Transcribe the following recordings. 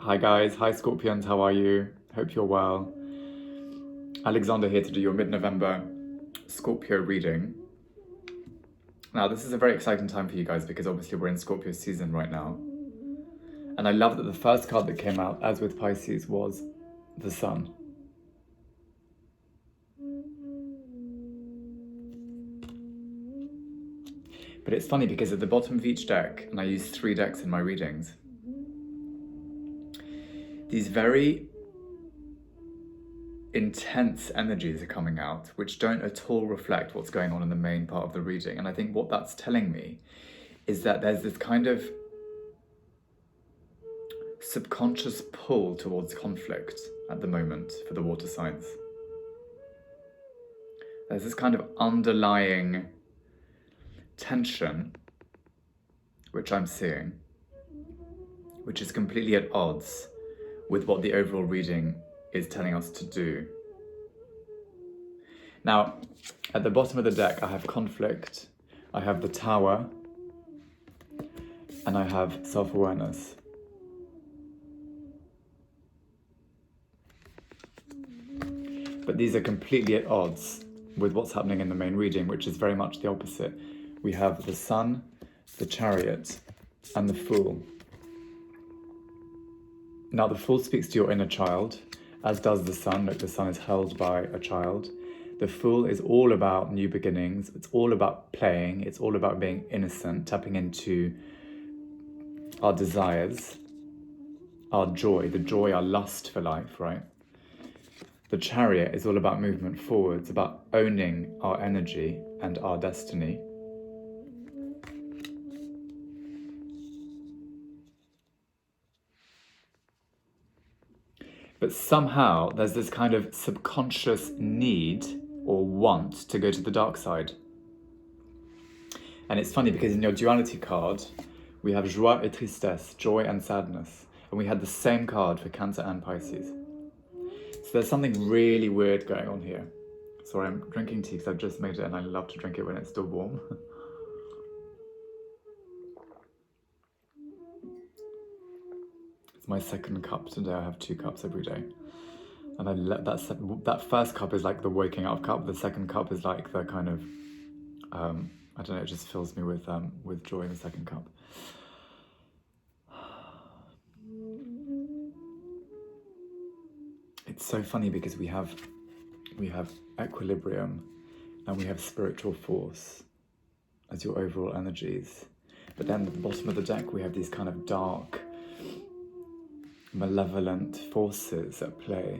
Hi guys, hi Scorpions, how are you? Hope you're well. Alexander here to do your mid-November Scorpio reading. Now this is a very exciting time for you guys because obviously we're in Scorpio season right now. And I love that the first card that came out, as with Pisces, was the Sun. But it's funny because at the bottom of each deck, and I use 3 decks in my readings, these very intense energies are coming out, which don't at all reflect what's going on in the main part of the reading. And I think what that's telling me is that there's this kind of subconscious pull towards conflict at the moment for the water signs. There's this kind of underlying tension, which I'm seeing, which is completely at odds with what the overall reading is telling us to do. Now, at the bottom of the deck, I have conflict, I have the Tower, and I have self-awareness. But these are completely at odds with what's happening in the main reading, which is very much the opposite. We have the Sun, the Chariot, and the Fool. Now, the Fool speaks to your inner child, as does the Sun. Look, the Sun is held by a child. The Fool is all about new beginnings. It's all about playing. It's all about being innocent, tapping into our desires, our joy, our lust for life, right? The Chariot is all about movement forwards, about owning our energy and our destiny. But somehow there's this kind of subconscious need or want to go to the dark side. And it's funny because in your duality card, we have joie et tristesse, joy and sadness. And we had the same card for Cancer and Pisces. So there's something really weird going on here. Sorry, I'm drinking tea because I've just made it and I love to drink it when it's still warm. It's my second cup today. I have 2 cups every day. And that first cup is like the waking up cup. The second cup is like the kind of, I don't know, it just fills me with joy in the second cup. It's so funny because we have equilibrium and we have spiritual force as your overall energies. But then at the bottom of the deck, we have these kind of dark, malevolent forces at play.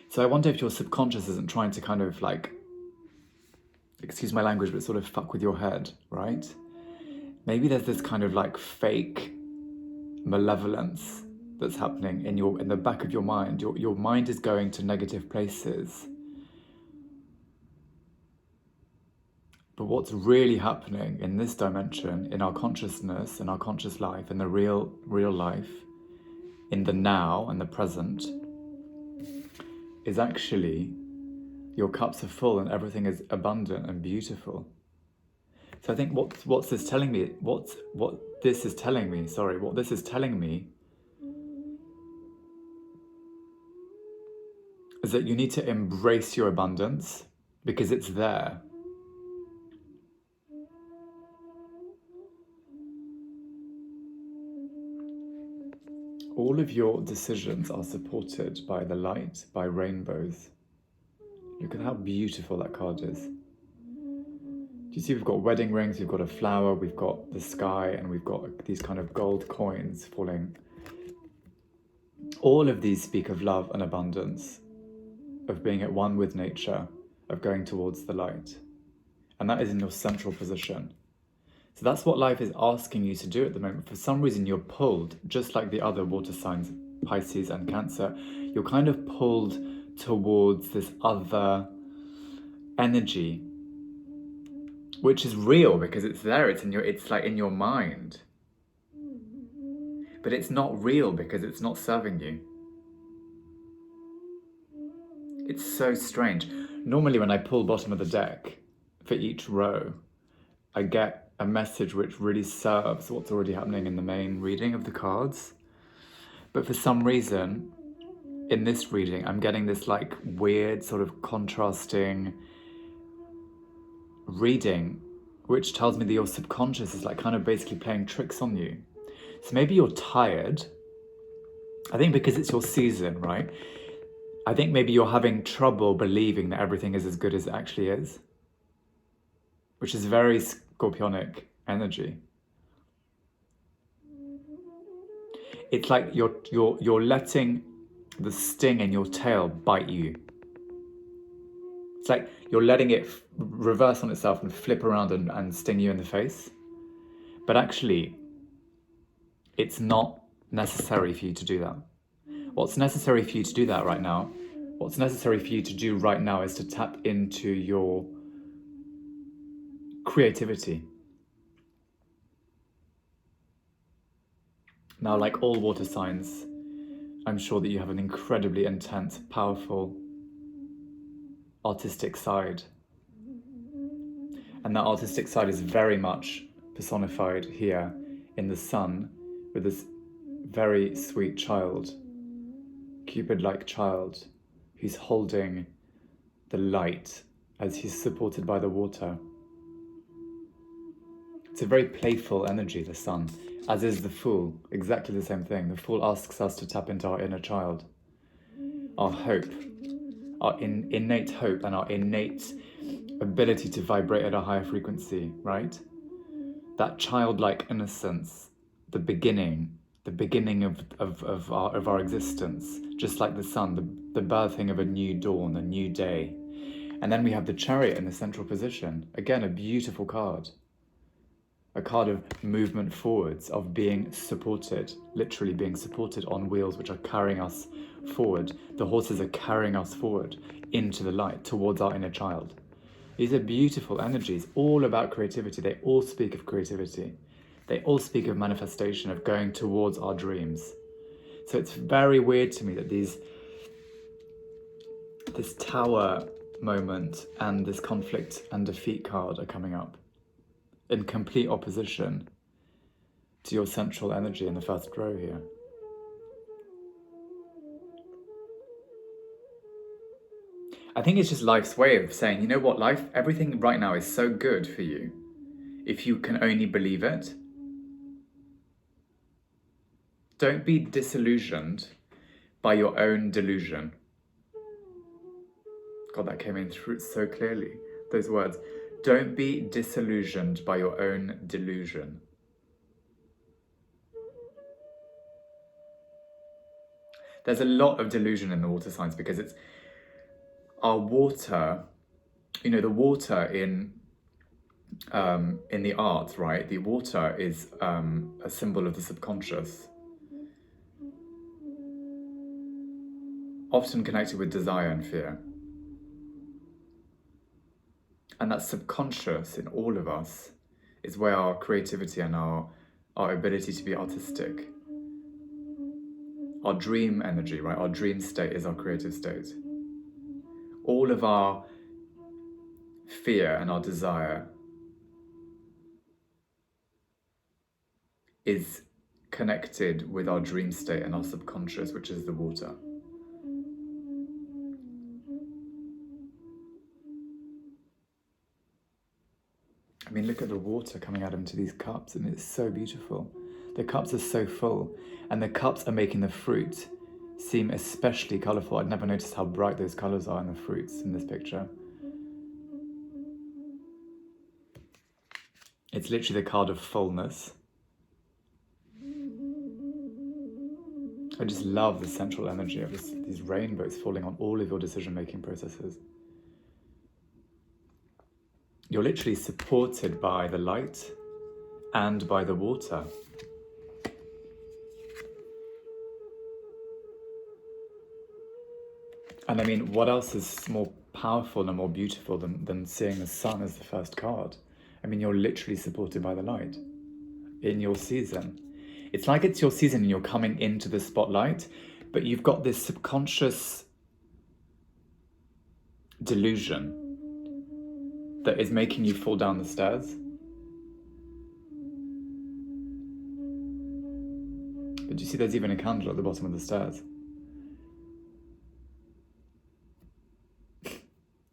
So I wonder if your subconscious isn't trying to kind of like, excuse my language, but sort of fuck with your head, right? Maybe there's this kind of like fake malevolence that's happening in the back of your mind. Your mind is going to negative places. But what's really happening in this dimension, in our consciousness, in our conscious life, in the real life, in the now and the present, is actually your cups are full and everything is abundant and beautiful. So I think what this is telling me is that you need to embrace your abundance because it's there. All of your decisions are supported by the light, by rainbows. Look at how beautiful that card is. Do you see we've got wedding rings, we've got a flower, we've got the sky, and we've got these kind of gold coins falling. All of these speak of love and abundance, of being at one with nature, of going towards the light. And that is in your central position. So that's what life is asking you to do at the moment. For some reason, you're pulled, just like the other water signs, Pisces and Cancer, you're kind of pulled towards this other energy, which is real because it's there, it's like in your mind. But it's not real because it's not serving you. It's so strange. Normally when I pull bottom of the deck for each row, I get a message which really serves what's already happening in the main reading of the cards. But for some reason, in this reading, I'm getting this like weird sort of contrasting reading, which tells me that your subconscious is like kind of basically playing tricks on you. So maybe you're tired. I think because it's your season, right? I think maybe you're having trouble believing that everything is as good as it actually is, which is very scorpionic energy. It's like you're letting the sting in your tail bite you. It's like you're letting it reverse on itself and flip around and sting you in the face. But actually, it's not necessary for you to do that. What's necessary for you to do that right now, what's necessary for you to do right now is to tap into your creativity. Now, like all water signs, I'm sure that you have an incredibly intense, powerful, artistic side. And that artistic side is very much personified here in the sun with this very sweet child, Cupid-like child, who's holding the light as he's supported by the water. It's a very playful energy, the sun, as is the Fool, exactly the same thing. The Fool asks us to tap into our inner child, our hope, our innate hope and our innate ability to vibrate at a higher frequency, right? That childlike innocence, the beginning of our existence, just like the sun, the birthing of a new dawn, a new day. And then we have the Chariot in the central position. Again, a beautiful card. A card of movement forwards, of being supported, literally being supported on wheels which are carrying us forward. The horses are carrying us forward into the light, towards our inner child. These are beautiful energies, all about creativity. They all speak of creativity. They all speak of manifestation, of going towards our dreams. So it's very weird to me that this Tower moment and this conflict and defeat card are coming up in complete opposition to your central energy in the first row here. I think it's just life's way of saying, you know what, everything right now is so good for you if you can only believe it. Don't be disillusioned by your own delusion. God, that came in through so clearly, those words. Don't be disillusioned by your own delusion. There's a lot of delusion in the water signs because it's our water, you know, the water in the art, right? The water is a symbol of the subconscious, often connected with desire and fear. And that subconscious in all of us is where our creativity and our ability to be artistic, our dream energy, right? Our dream state is our creative state. All of our fear and our desire is connected with our dream state and our subconscious, which is the water. I mean, look at the water coming out into these cups, and it's so beautiful. The cups are so full, and the cups are making the fruit seem especially colourful. I'd never noticed how bright those colours are in the fruits in this picture. It's literally the card of fullness. I just love the central energy of these rainbows falling on all of your decision-making processes. You're literally supported by the light and by the water. And I mean, what else is more powerful and more beautiful than seeing the sun as the first card? I mean, you're literally supported by the light in your season. It's like it's your season and you're coming into the spotlight, but you've got this subconscious delusion that is making you fall down the stairs. But do you see there's even a candle at the bottom of the stairs?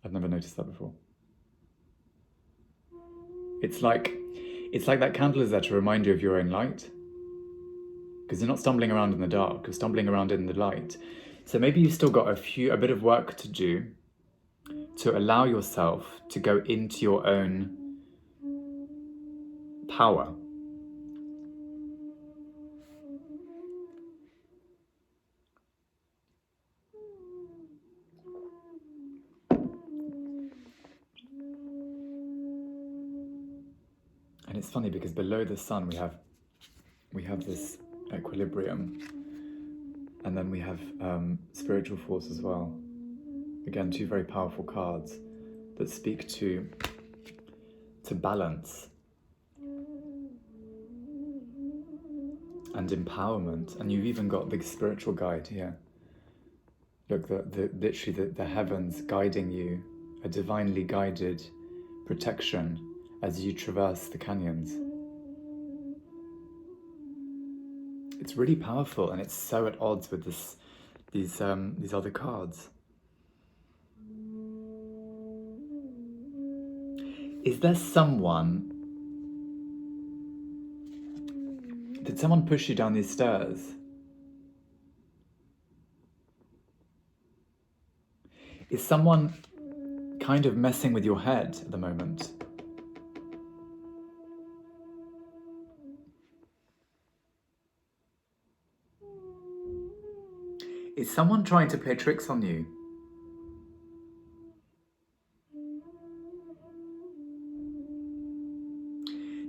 I've never noticed that before. It's like that candle is there to remind you of your own light. Because you're not stumbling around in the dark, you're stumbling around in the light. So maybe you've still got a bit of work to do to allow yourself to go into your own power. And it's funny because below the sun we have this equilibrium, and then we have spiritual force as well. Again, two very powerful cards that speak to balance and empowerment. And you've even got the spiritual guide here. Look, literally the heavens guiding you, a divinely guided protection as you traverse the canyons. It's really powerful, and it's so at odds with these other cards. Is there someone? Did someone push you down these stairs? Is someone kind of messing with your head at the moment? Is someone trying to play tricks on you?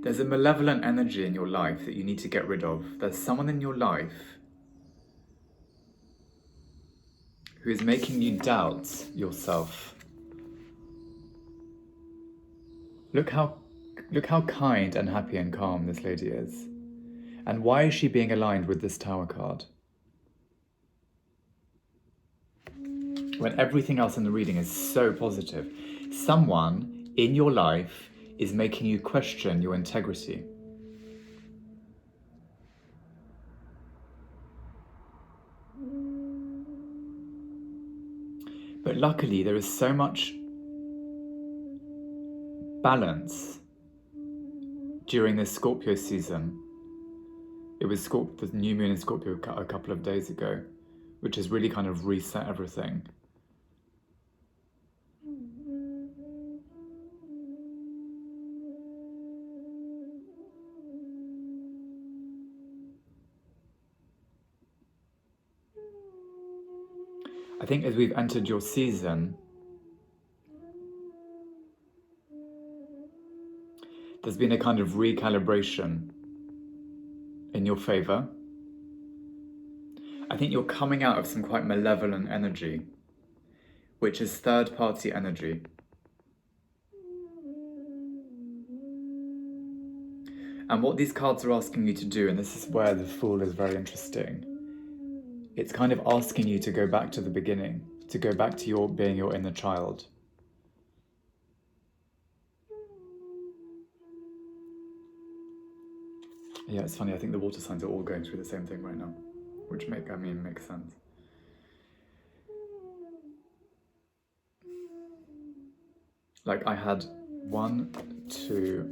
There's a malevolent energy in your life that you need to get rid of. There's someone in your life who is making you doubt yourself. Look how kind and happy and calm this lady is. And why is she being aligned with this Tower card? When everything else in the reading is so positive. Someone in your life is making you question your integrity. But luckily, there is so much balance during this Scorpio season. It was the new moon in Scorpio a couple of days ago, which has really kind of reset everything. I think as we've entered your season, there's been a kind of recalibration in your favor. I think you're coming out of some quite malevolent energy, which is third-party energy. And what these cards are asking you to do, and this is where the Fool is very interesting, it's kind of asking you to go back to the beginning, to go back to being your inner child. Yeah, it's funny, I think the water signs are all going through the same thing right now, which makes sense. Like I had 1, 2,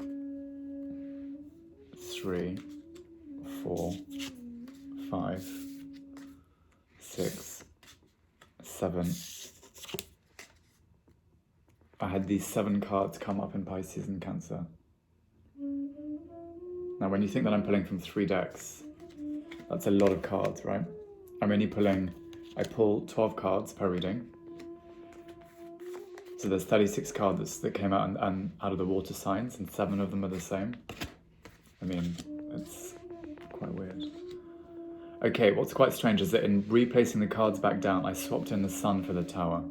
3, 4, 5, 6, 7. I had these 7 cards come up in Pisces and Cancer. Now, when you think that I'm pulling from 3 decks, that's a lot of cards, right? I pull 12 cards per reading. So there's 36 cards that came out and out of the water signs, and 7 of them are the same. I mean, it's quite weird. Okay, what's quite strange is that in replacing the cards back down, I swapped in the Sun for the Tower.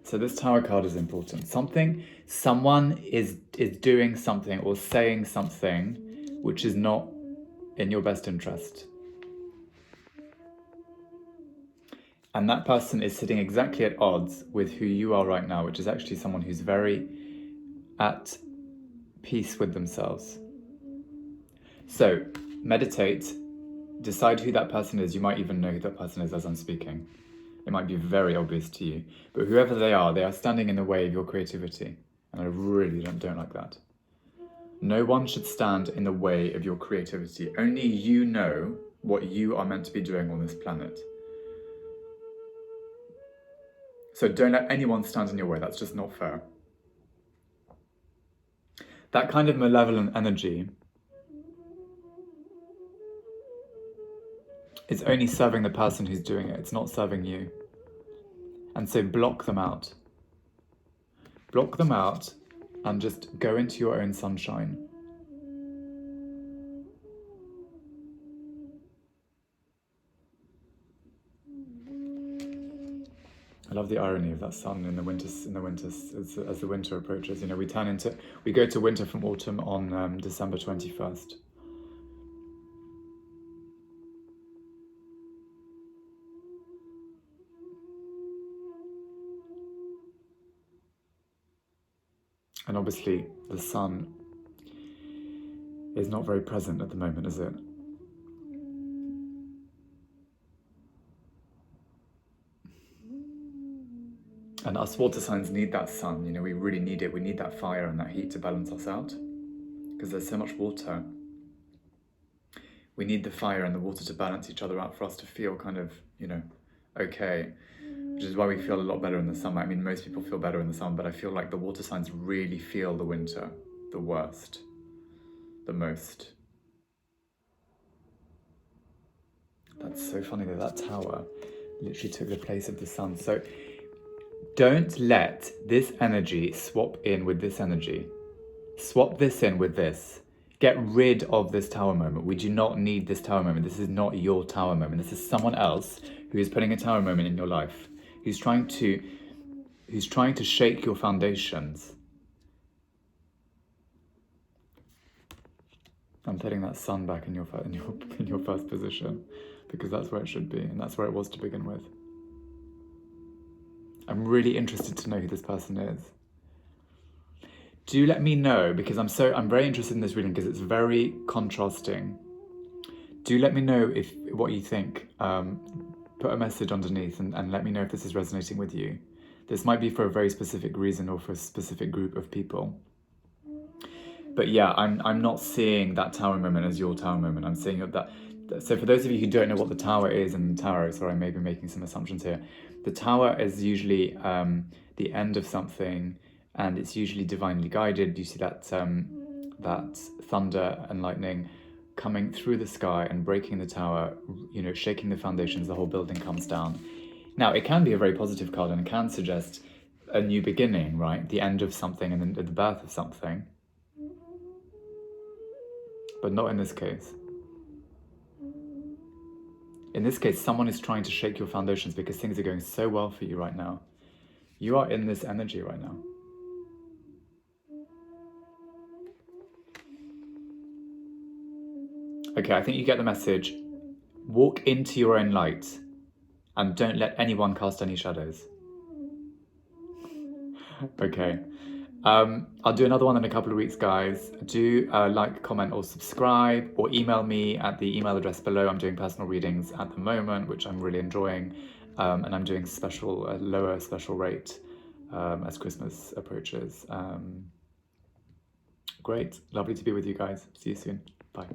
So this Tower card is important. Someone is doing something or saying something which is not in your best interest. And that person is sitting exactly at odds with who you are right now, which is actually someone who's very at peace with themselves. So meditate, Decide who that person is. You might even know who that person is as I'm speaking. It might be very obvious to you. But whoever they are standing in the way of your creativity. And I really don't like that. No one should stand in the way of your creativity. Only you know what you are meant to be doing on this planet. So don't let anyone stand in your way. That's just not fair. That kind of malevolent energy is only serving the person who's doing it. It's not serving you. And so block them out. Block them out and just go into your own sunshine. I love the irony of that sun in the winter as the winter approaches. You know, we go to winter from autumn on December 21st. And obviously the sun is not very present at the moment, is it? And us water signs need that sun, you know, we really need it. We need that fire and that heat to balance us out because there's so much water. We need the fire and the water to balance each other out for us to feel kind of, you know, okay. Which is why we feel a lot better in the summer. I mean, most people feel better in the summer, but I feel like the water signs really feel the winter the worst, the most. That's so funny that tower literally took the place of the sun. So don't let this energy swap in with this energy. Swap this in with this. Get rid of this tower moment. We do not need this tower moment. This is not your tower moment. This is someone else who is putting a tower moment in your life, who's trying to shake your foundations. I'm putting that sun back in your first position because that's where it should be, and that's where it was to begin with. I'm really interested to know who this person is. Do let me know, because I'm very interested in this reading because it's very contrasting. Do let me know what you think. Put a message underneath and let me know if this is resonating with you. This might be for a very specific reason or for a specific group of people. But yeah, I'm not seeing that tower moment as your tower moment. I'm seeing that. So for those of you who don't know what the tower is and the tarot, sorry, I may be making some assumptions here. The tower is usually the end of something, and it's usually divinely guided. You see that thunder and lightning coming through the sky and breaking the tower, you know, shaking the foundations, the whole building comes down. Now, it can be a very positive card and it can suggest a new beginning, right? The end of something and then the birth of something. But not in this case. In this case, someone is trying to shake your foundations because things are going so well for you right now. You are in this energy right now. Okay, I think you get the message. Walk into your own light and don't let anyone cast any shadows. Okay. I'll do another one in a couple of weeks, guys. Do like, comment, or subscribe, or email me at the email address below. I'm doing personal readings at the moment, which I'm really enjoying, and I'm doing lower special rate as Christmas approaches. Great, lovely to be with you guys. See you soon. Bye.